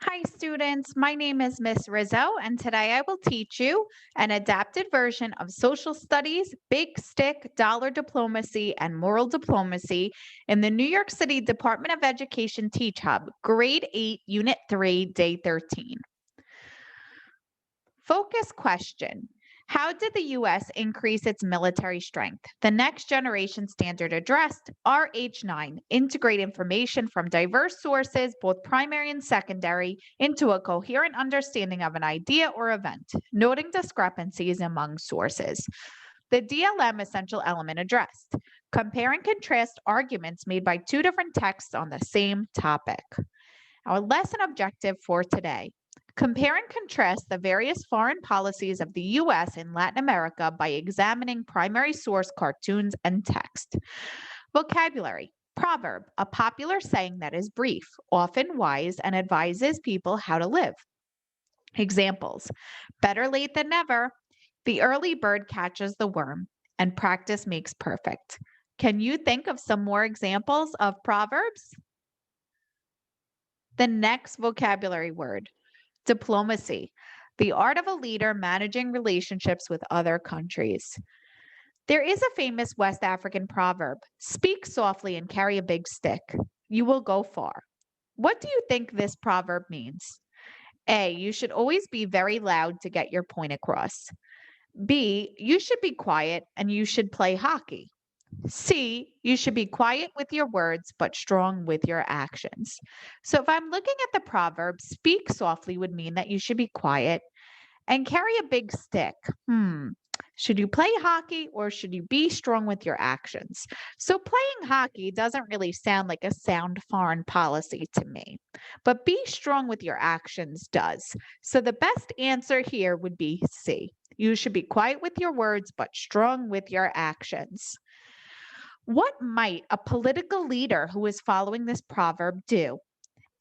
Hi, students. My name is Miss Rizzo, and today I will teach you an adapted version of social studies, big stick, dollar diplomacy, and moral diplomacy in the New York City Department of Education Teach Hub, Grade 8, Unit 3, Day 13. Focus question. How did the U.S. increase its military strength? The Next Generation Standard addressed RH9, integrate information from diverse sources, both primary and secondary, into a coherent understanding of an idea or event, noting discrepancies among sources. The DLM essential element addressed. Compare and contrast arguments made by two different texts on the same topic. Our lesson objective for today. Compare and contrast the various foreign policies of the U.S. and Latin America by examining primary source cartoons and text. Vocabulary. Proverb, a popular saying that is brief, often wise, and advises people how to live. Examples. Better late than never. The early bird catches the worm, and practice makes perfect. Can you think of some more examples of proverbs? The next vocabulary word. Diplomacy, the art of a leader managing relationships with other countries. There is a famous West African proverb: speak softly and carry a big stick. You will go far. What do you think this proverb means? A. You should always be very loud to get your point across. B. You should be quiet and you should play hockey. C, you should be quiet with your words, but strong with your actions. So if I'm looking at the proverb, speak softly would mean that you should be quiet and carry a big stick. Should you play hockey or should you be strong with your actions? So playing hockey doesn't really sound like a sound foreign policy to me, but be strong with your actions does. So the best answer here would be C. You should be quiet with your words, but strong with your actions. What might a political leader who is following this proverb do?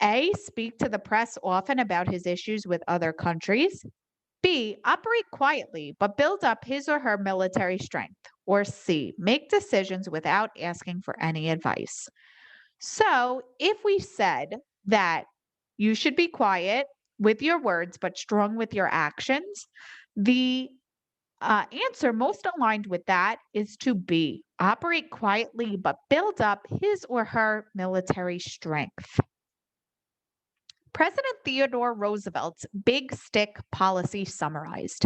A. Speak to the press often about his issues with other countries. B. Operate quietly but build up his or her military strength. Or C. Make decisions without asking for any advice. So, if we said that you should be quiet with your words but strong with your actions, the answer most aligned with that is to B. Operate quietly, but build up his or her military strength. President Theodore Roosevelt's Big Stick policy summarized.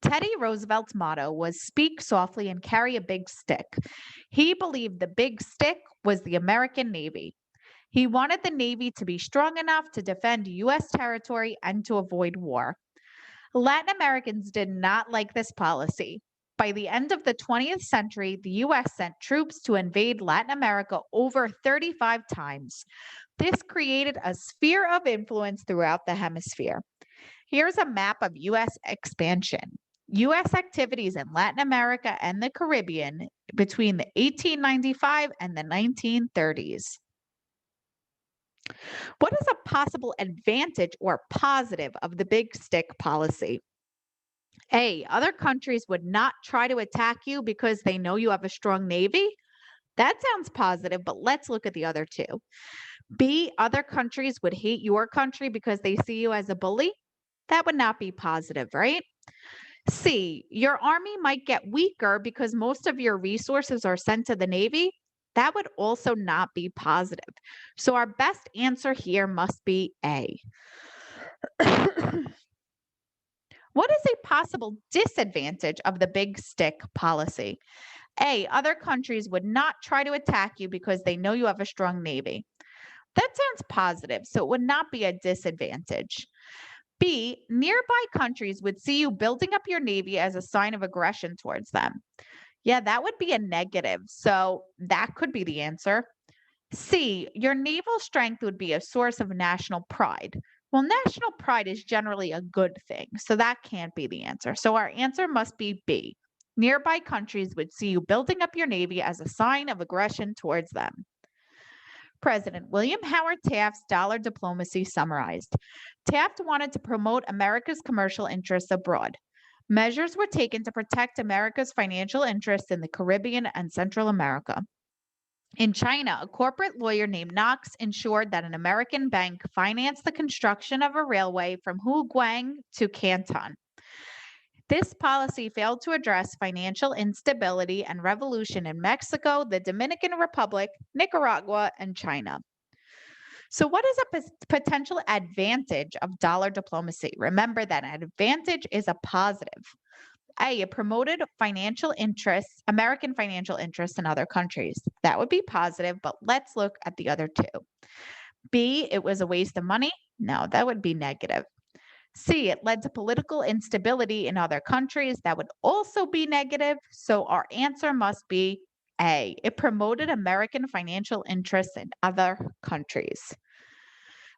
Teddy Roosevelt's motto was speak softly and carry a big stick. He believed the big stick was the American Navy. He wanted the Navy to be strong enough to defend U.S. territory and to avoid war. Latin Americans did not like this policy. By the end of the 20th century, the US sent troops to invade Latin America over 35 times. This created a sphere of influence throughout the hemisphere. Here's a map of US expansion. US activities in Latin America and the Caribbean between the 1895 and the 1930s. What is a possible advantage or positive of the big stick policy? A, other countries would not try to attack you because they know you have a strong navy. That sounds positive, but let's look at the other two. B, other countries would hate your country because they see you as a bully. That would not be positive, right? C, your army might get weaker because most of your resources are sent to the Navy. That would also not be positive. So our best answer here must be A. What is a possible disadvantage of the big stick policy? A, other countries would not try to attack you because they know you have a strong navy. That sounds positive, so it would not be a disadvantage. B, nearby countries would see you building up your navy as a sign of aggression towards them. Yeah, that would be a negative, so that could be the answer. C, your naval strength would be a source of national pride. Well, national pride is generally a good thing, so that can't be the answer. So our answer must be B. Nearby countries would see you building up your navy as a sign of aggression towards them. President William Howard Taft's dollar diplomacy summarized. Taft wanted to promote America's commercial interests abroad. Measures were taken to protect America's financial interests in the Caribbean and Central America. In China, a corporate lawyer named Knox ensured that an American bank financed the construction of a railway from Huguang to Canton. This policy failed to address financial instability and revolution in Mexico, the Dominican Republic, Nicaragua, and China. So, what is a potential advantage of dollar diplomacy? Remember that an advantage is a positive. A, it promoted financial interests, American financial interests in other countries. That would be positive, but let's look at the other two. B, it was a waste of money. No, that would be negative. C, it led to political instability in other countries. That would also be negative. So our answer must be A, it promoted American financial interests in other countries.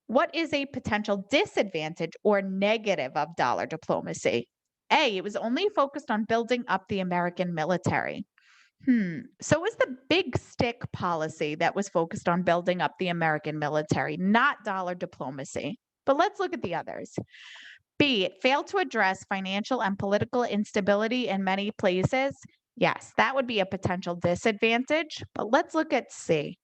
What is a potential disadvantage or negative of dollar diplomacy? A, it was only focused on building up the American military. So was the big stick policy that was focused on building up the American military, not dollar diplomacy. But let's look at the others. B, it failed to address financial and political instability in many places. Yes, that would be a potential disadvantage. But let's look at C.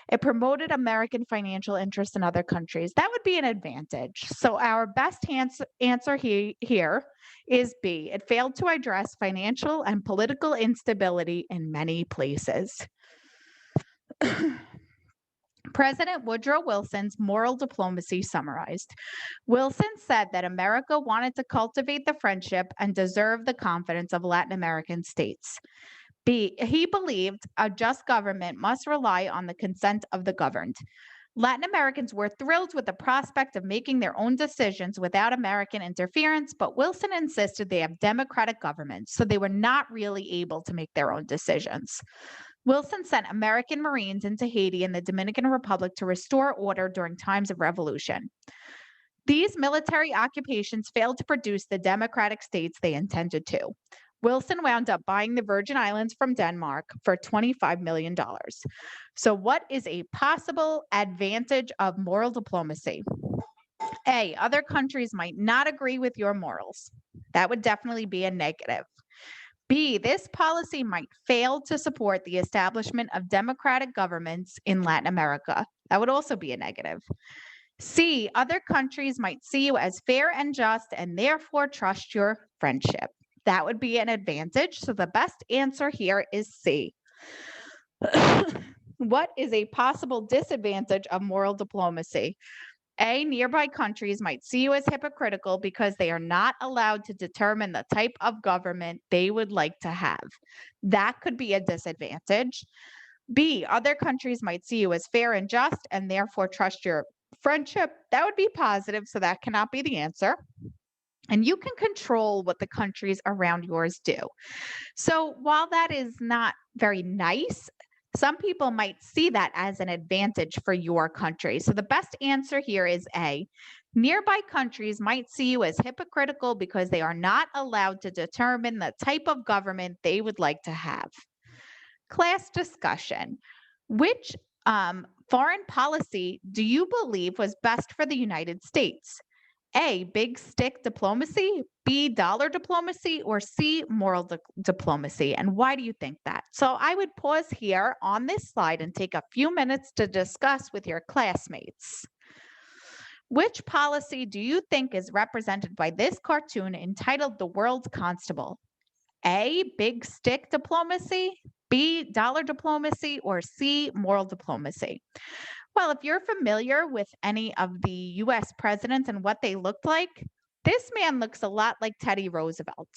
It promoted American financial interests in other countries. That would be an advantage. So our best answer here is B. It failed to address financial and political instability in many places. President Woodrow Wilson's moral diplomacy summarized. Wilson said that America wanted to cultivate the friendship and deserve the confidence of Latin American states. B, he believed a just government must rely on the consent of the governed. Latin Americans were thrilled with the prospect of making their own decisions without American interference, but Wilson insisted they have democratic governments, so they were not really able to make their own decisions. Wilson sent American Marines into Haiti and the Dominican Republic to restore order during times of revolution. These military occupations failed to produce the democratic states they intended to. Wilson wound up buying the Virgin Islands from Denmark for $25 million. So, what is a possible advantage of moral diplomacy? A, other countries might not agree with your morals. That would definitely be a negative. B, this policy might fail to support the establishment of democratic governments in Latin America. That would also be a negative. C, other countries might see you as fair and just and therefore trust your friendship. That would be an advantage. So the best answer here is C. What is a possible disadvantage of moral diplomacy? A, nearby countries might see you as hypocritical because they are not allowed to determine the type of government they would like to have. That could be a disadvantage. B, other countries might see you as fair and just and therefore trust your friendship. That would be positive, so that cannot be the answer. And you can control what the countries around yours do. So while that is not very nice, some people might see that as an advantage for your country. So the best answer here is A. Nearby countries might see you as hypocritical because they are not allowed to determine the type of government they would like to have. Class discussion. Which foreign policy do you believe was best for the United States? A, big stick diplomacy, B, dollar diplomacy, or C, moral diplomacy? And why do you think that? So I would pause here on this slide and take a few minutes to discuss with your classmates. Which policy do you think is represented by this cartoon entitled The World's Constable? A, big stick diplomacy, B, dollar diplomacy, or C, moral diplomacy? Well, if you're familiar with any of the US presidents and what they looked like, this man looks a lot like Teddy Roosevelt.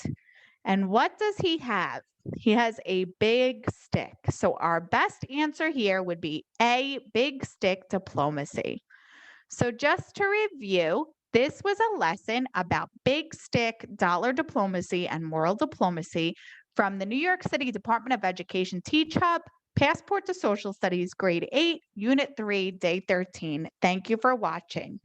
And what does he have? He has a big stick. So our best answer here would be A, big stick diplomacy. So just to review, this was a lesson about big stick, dollar diplomacy, and moral diplomacy from the New York City Department of Education Teach Hub, Passport to Social Studies, Grade 8, Unit 3, Day 13. Thank you for watching.